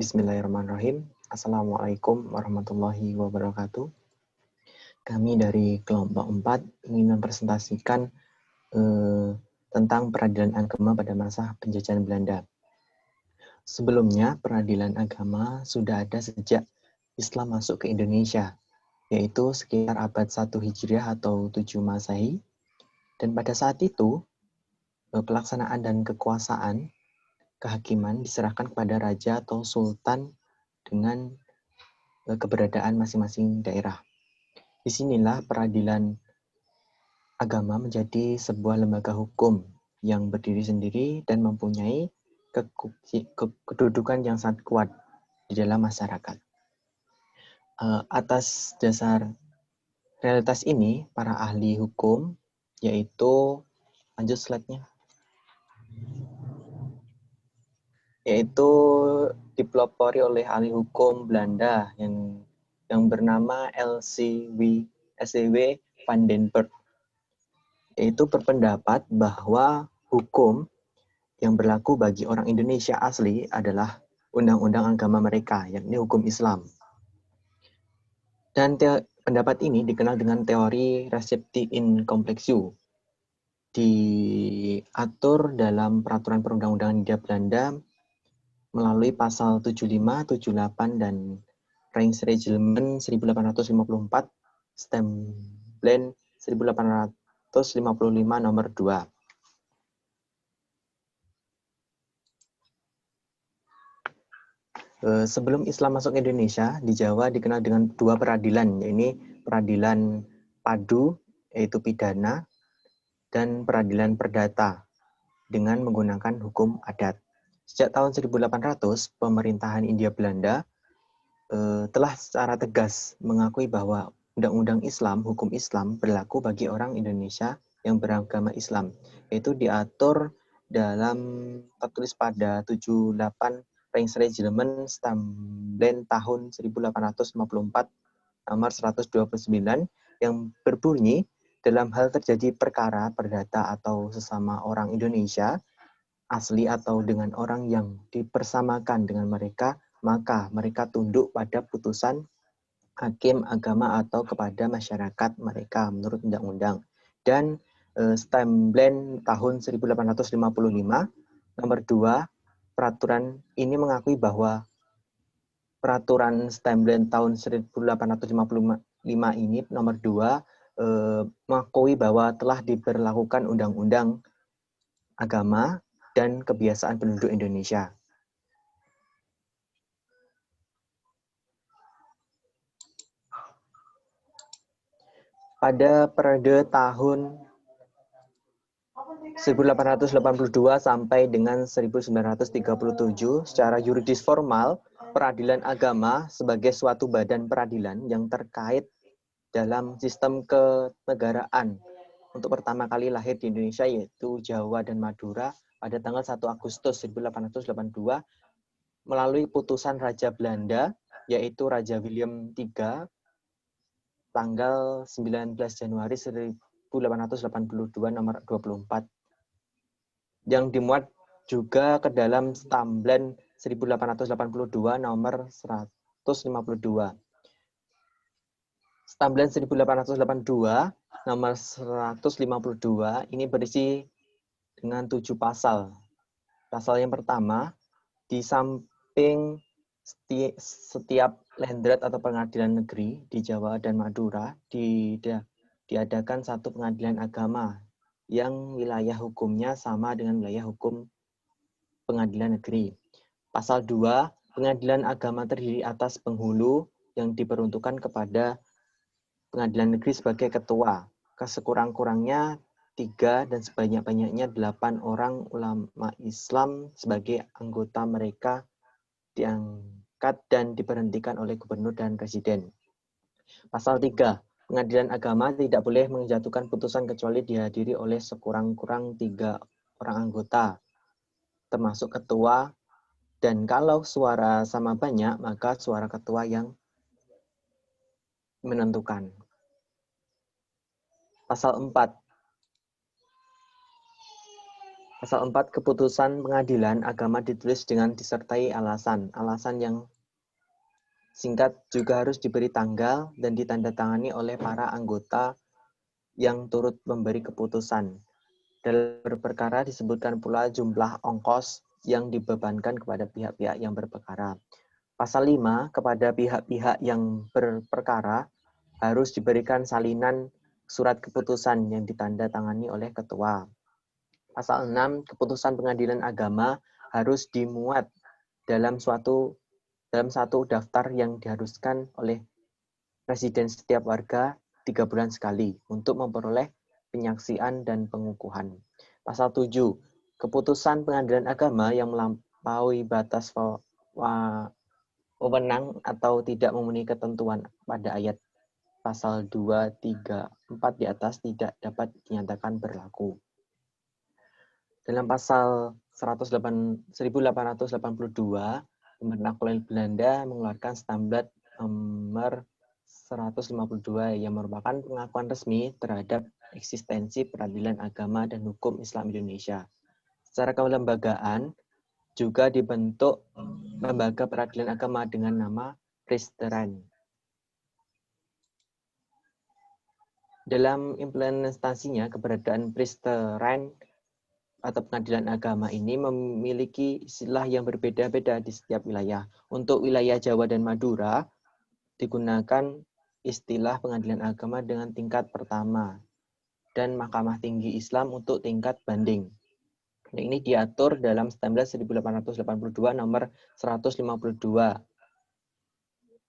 Bismillahirrahmanirrahim. Assalamualaikum warahmatullahi wabarakatuh. Kami dari kelompok 4 ingin mempresentasikan tentang peradilan agama pada masa penjajahan Belanda. Sebelumnya, peradilan agama sudah ada sejak Islam masuk ke Indonesia, yaitu sekitar abad 1 Hijriah atau 7 Masehi. Dan pada saat itu, pelaksanaan dan kekuasaan kehakiman diserahkan kepada raja atau sultan dengan keberadaan masing-masing daerah. Disinilah peradilan agama menjadi sebuah lembaga hukum yang berdiri sendiri dan mempunyai kedudukan yang sangat kuat di dalam masyarakat. Atas dasar realitas ini, para ahli hukum, yaitu, lanjut slide-nya, yaitu dipelopori oleh ahli hukum Belanda yang bernama SCW van den Burg, yaitu berpendapat bahwa hukum yang berlaku bagi orang Indonesia asli adalah undang-undang agama mereka, yakni hukum Islam. Dan pendapat ini dikenal dengan teori recepti in complexu, diatur dalam peraturan perundang-undangan Hindia Belanda melalui pasal 75, 78, dan Rijksreglement 1854, Stempelen 1855 nomor 2. Sebelum Islam masuk ke Indonesia, di Jawa dikenal dengan dua peradilan, yaitu peradilan padu, yaitu pidana, dan peradilan perdata, dengan menggunakan hukum adat. Sejak tahun 1800, pemerintahan Hindia Belanda telah secara tegas mengakui bahwa undang-undang Islam, hukum Islam, berlaku bagi orang Indonesia yang beragama Islam, yaitu diatur dalam tertulis pada 78 Rijksreglement Stempelen tahun 1854 nomor 129 yang berbunyi, dalam hal terjadi perkara perdata atau sesama orang Indonesia asli atau dengan orang yang dipersamakan dengan mereka, maka mereka tunduk pada putusan hakim agama atau kepada masyarakat mereka menurut undang-undang. Dan Stempelen tahun 1855 nomor 2, peraturan ini mengakui bahwa peraturan Stempelen tahun 1855 ini nomor 2 mengakui bahwa telah diberlakukan undang-undang agama dan kebiasaan penduduk Indonesia. Pada periode tahun 1882 sampai dengan 1937, secara yuridis formal, peradilan agama sebagai suatu badan peradilan yang terkait dalam sistem kenegaraan untuk pertama kali lahir di Indonesia, yaitu Jawa dan Madura, pada tanggal 1 Agustus 1882 melalui putusan Raja Belanda, yaitu Raja William III, tanggal 19 Januari 1882 nomor 24, yang dimuat juga ke dalam Stempelen 1882 nomor 152. Stempelen 1882 nomor 152 ini berisi dengan 7 pasal. Pasal yang pertama, di samping setiap Landrat atau pengadilan negeri di Jawa dan Madura diadakan satu pengadilan agama yang wilayah hukumnya sama dengan wilayah hukum pengadilan negeri. Pasal 2, pengadilan agama terdiri atas penghulu yang diperuntukkan kepada pengadilan negeri sebagai ketua. Kesekurang-kurangnya 3 dan sebanyak-banyaknya 8 orang ulama Islam sebagai anggota mereka diangkat dan diberhentikan oleh gubernur dan presiden. Pasal 3, pengadilan agama tidak boleh menjatuhkan putusan kecuali dihadiri oleh sekurang-kurang 3 orang anggota, termasuk ketua, dan kalau suara sama banyak, maka suara ketua yang menentukan. Pasal 4, Pasal 4, keputusan pengadilan agama ditulis dengan disertai alasan. Alasan yang singkat juga harus diberi tanggal dan ditandatangani oleh para anggota yang turut memberi keputusan. Dalam perkara disebutkan pula jumlah ongkos yang dibebankan kepada pihak-pihak yang berperkara. Pasal 5, kepada pihak-pihak yang berperkara harus diberikan salinan surat keputusan yang ditandatangani oleh ketua. Pasal 6, keputusan pengadilan agama harus dimuat dalam satu daftar yang diharuskan oleh presiden setiap warga 3 bulan sekali untuk memperoleh penyaksian dan pengukuhan. Pasal 7, keputusan pengadilan agama yang melampaui batas wewenang atau tidak memenuhi ketentuan pada ayat pasal 2, 3, 4 di atas tidak dapat dinyatakan berlaku. Dalam pasal 1882, pemerintah kolonial Belanda mengeluarkan Stamblat nomor 152 yang merupakan pengakuan resmi terhadap eksistensi peradilan agama dan hukum Islam Indonesia. Secara kelembagaan juga dibentuk lembaga peradilan agama dengan nama Priesterren. Dalam implementasinya, keberadaan Priesterren atau pengadilan agama ini memiliki istilah yang berbeda-beda di setiap wilayah. Untuk wilayah Jawa dan Madura, digunakan istilah pengadilan agama dengan tingkat pertama dan Mahkamah Tinggi Islam untuk tingkat banding. Nah, ini diatur dalam Stamblat 1882 nomor 152,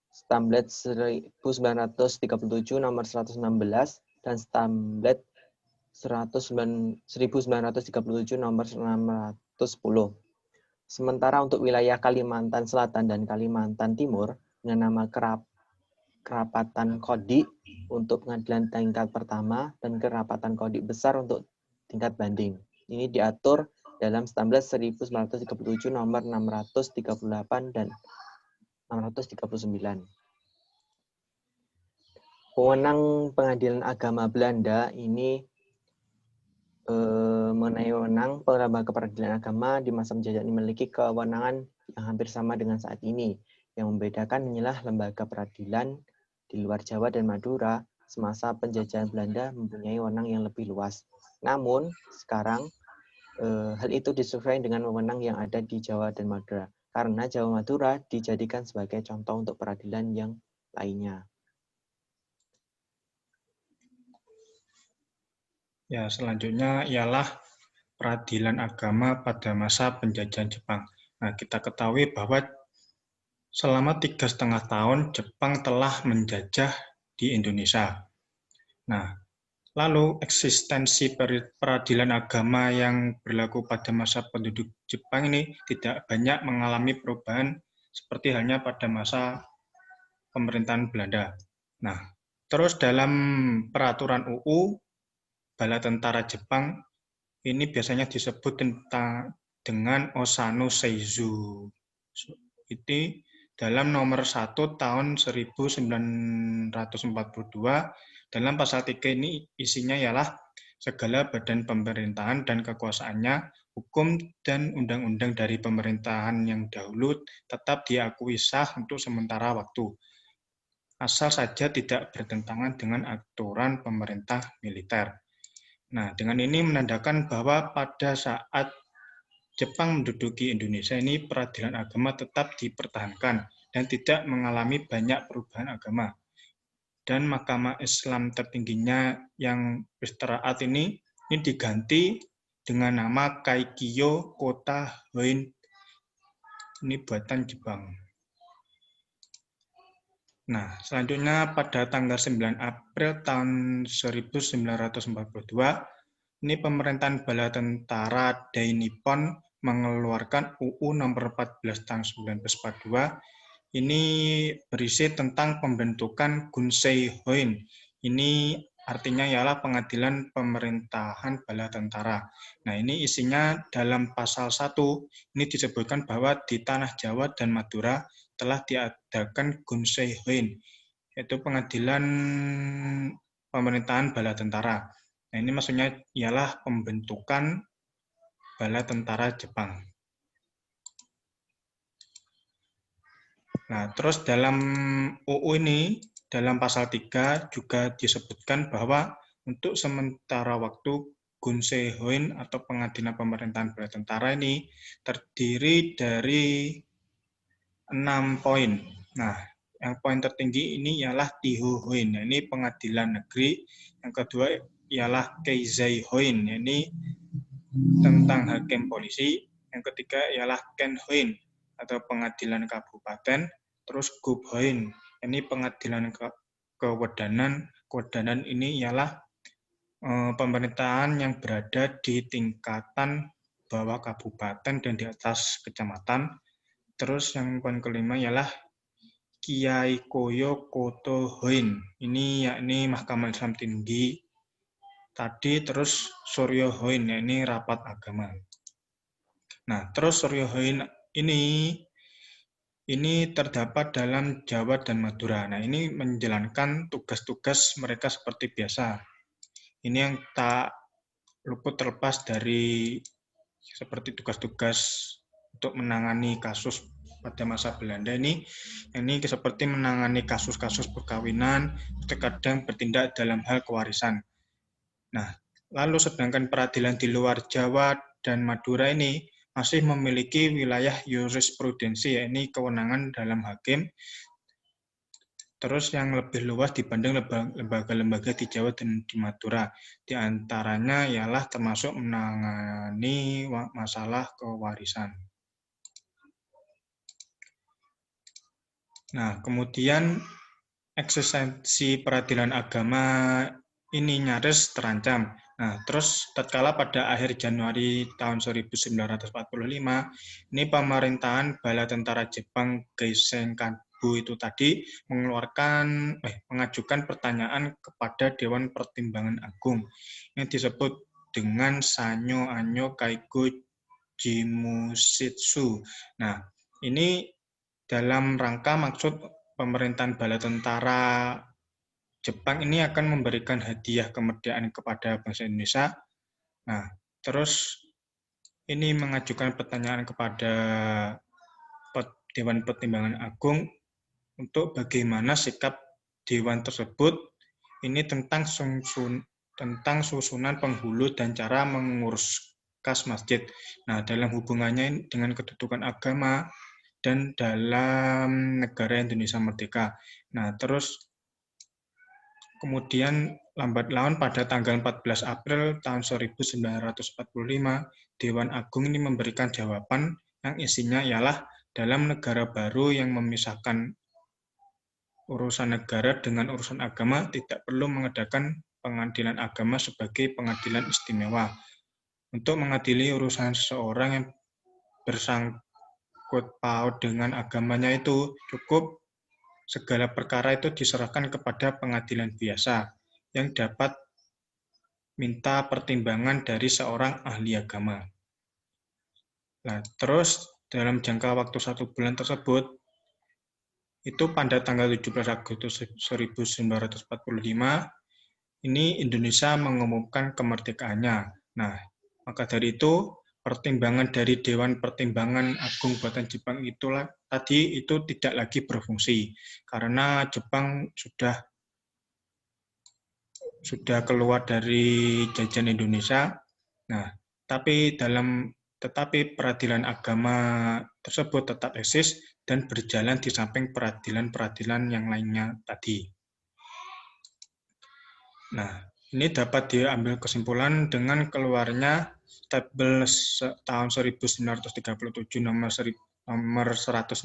Stamblat 1937 nomor 116, dan Stamblat 1937 nomor 610. Sementara untuk wilayah Kalimantan Selatan dan Kalimantan Timur dengan nama Kerapatan Kodik untuk pengadilan tingkat pertama dan Kerapatan Kodik Besar untuk tingkat banding. Ini diatur dalam Stamblat 1937 nomor 638 dan 639. Wewenang pengadilan agama Belanda ini mengenai wewenang lembaga peradilan agama di masa penjajahan memiliki kewenangan yang hampir sama dengan saat ini. Yang membedakan hanyalah lembaga peradilan di luar Jawa dan Madura semasa penjajahan Belanda mempunyai wewenang yang lebih luas. Namun sekarang hal itu disesuaikan dengan wewenang yang ada di Jawa dan Madura, karena Jawa Madura dijadikan sebagai contoh untuk peradilan yang lainnya. Ya, selanjutnya ialah peradilan agama pada masa penjajahan Jepang. Nah, kita ketahui bahwa selama 3,5 tahun Jepang telah menjajah di Indonesia. Nah, lalu eksistensi peradilan agama yang berlaku pada masa penduduk Jepang ini tidak banyak mengalami perubahan seperti halnya pada masa pemerintahan Belanda. Nah, terus dalam peraturan UU Bala Tentara Jepang ini biasanya disebut dengan Osano Seizu. Itu dalam nomor 1 tahun 1942, dalam pasal 3 ini isinya ialah segala badan pemerintahan dan kekuasaannya, hukum dan undang-undang dari pemerintahan yang dahulu tetap diakui sah untuk sementara waktu, asal saja tidak bertentangan dengan aturan pemerintah militer. Nah, dengan ini menandakan bahwa pada saat Jepang menduduki Indonesia ini peradilan agama tetap dipertahankan dan tidak mengalami banyak perubahan agama. Dan Mahkamah Islam tertingginya yang istirahat ini diganti dengan nama Kaikyo Kota Hoin. Ini buatan Jepang. Nah, selanjutnya pada tanggal 9 April tahun 1942, ini pemerintahan bala tentara Dai Nippon mengeluarkan UU nomor 14 tahun 1942. Ini berisi tentang pembentukan Gunsei Hoin. Ini artinya ialah pengadilan pemerintahan bala tentara. Nah, ini isinya dalam pasal 1, ini disebutkan bahwa di tanah Jawa dan Madura telah diadakan Gunsei Hoin, yaitu pengadilan pemerintahan bala tentara. Nah, ini maksudnya ialah pembentukan bala tentara Jepang. Nah, terus dalam UU ini, dalam pasal 3 juga disebutkan bahwa untuk sementara waktu Gunsehoin atau pengadilan pemerintahan bala tentara ini terdiri dari 6 poin. Nah, yang poin tertinggi ini ialah Tihohoin, ini pengadilan negeri. Yang kedua ialah Keizaihoin, ini tentang hakim polisi. Yang ketiga ialah Kenhoin atau pengadilan kabupaten. Terus Gubhoin, ini pengadilan kewedanan. Kewedanan ini ialah pemerintahan yang berada di tingkatan bawah kabupaten dan di atas kecamatan. Terus yang poin kelima ialah Kiai Koyo Kotohoin. Ini yakni Mahkamah Islam Tinggi tadi, terus Suryohoin, ini rapat agama. Nah, terus Suryohoin ini terdapat dalam Jawa dan Madura. Nah, ini menjalankan tugas-tugas mereka seperti biasa. Ini yang tak luput terlepas dari seperti tugas-tugas untuk menangani kasus pada masa Belanda ini seperti menangani kasus-kasus perkawinan, terkadang bertindak dalam hal kewarisan. Nah, lalu sedangkan peradilan di luar Jawa dan Madura ini masih memiliki wilayah jurisprudensi, yakni kewenangan dalam hakim, terus yang lebih luas dibanding lembaga-lembaga di Jawa dan di Madura. Di antaranya ialah termasuk menangani masalah kewarisan. Nah, kemudian eksistensi peradilan agama ini nyaris terancam. Nah, terus tatkala pada akhir Januari tahun 1945, ini pemerintahan bala tentara Jepang Geisenkabu itu tadi mengajukan pertanyaan kepada Dewan Pertimbangan Agung yang disebut dengan Sanyo Anyo Kaigo Jimushitsu. Nah, ini dalam rangka maksud pemerintahan bala tentara Jepang ini akan memberikan hadiah kemerdekaan kepada bangsa Indonesia. Nah, terus ini mengajukan pertanyaan kepada Dewan Pertimbangan Agung untuk bagaimana sikap Dewan tersebut ini tentang susunan penghulu dan cara mengurus kas masjid. Nah, dalam hubungannya dengan kedudukan agama dan dalam negara Indonesia merdeka. Nah, terus kemudian lambat laun pada tanggal 14 April tahun 1945, Dewan Agung ini memberikan jawaban yang isinya ialah dalam negara baru yang memisahkan urusan negara dengan urusan agama tidak perlu mengadakan pengadilan agama sebagai pengadilan istimewa. Untuk mengadili urusan seseorang yang bersangkut paut dengan agamanya itu cukup segala perkara itu diserahkan kepada pengadilan biasa yang dapat minta pertimbangan dari seorang ahli agama. Nah, terus dalam jangka waktu 1 bulan tersebut, itu pada tanggal 17 Agustus 1945, ini Indonesia mengumumkan kemerdekaannya. Nah, maka dari itu pertimbangan dari Dewan Pertimbangan Agung Buatan Jepang itulah tadi itu tidak lagi berfungsi karena Jepang sudah keluar dari jajahan Indonesia. Nah, tetapi peradilan agama tersebut tetap eksis dan berjalan di samping peradilan-peradilan yang lainnya tadi. Nah, ini dapat diambil kesimpulan dengan keluarnya tabel tahun 1937 nomor 116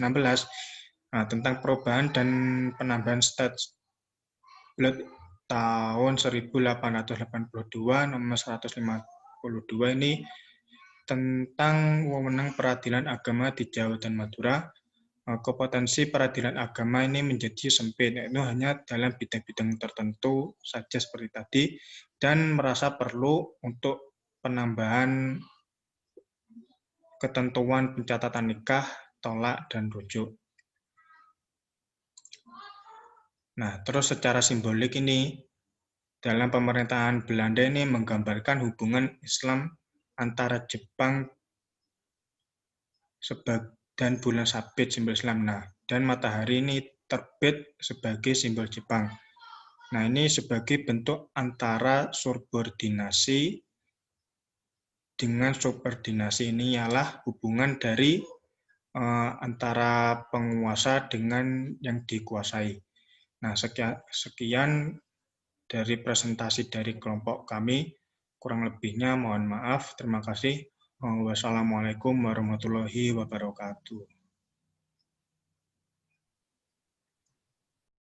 tentang perubahan dan penambahan statute tahun 1882 nomor 152 ini tentang wewenang peradilan agama di Jawa dan Madura. Kompetensi peradilan agama ini menjadi sempit, yaitu hanya dalam bidang-bidang tertentu saja seperti tadi, dan merasa perlu untuk penambahan ketentuan pencatatan nikah, tolak, dan rujuk. Nah, terus secara simbolik ini, dalam pemerintahan Belanda ini menggambarkan hubungan Islam antara Jepang dan bulan sabit simbol Islam. Nah, dan matahari ini terbit sebagai simbol Jepang. Nah, ini sebagai bentuk antara subordinasi dengan subordinasi. Ini ialah hubungan dari antara penguasa dengan yang dikuasai. Nah, sekian dari presentasi dari kelompok kami. Kurang lebihnya mohon maaf. Terima kasih. Wassalamualaikum warahmatullahi wabarakatuh.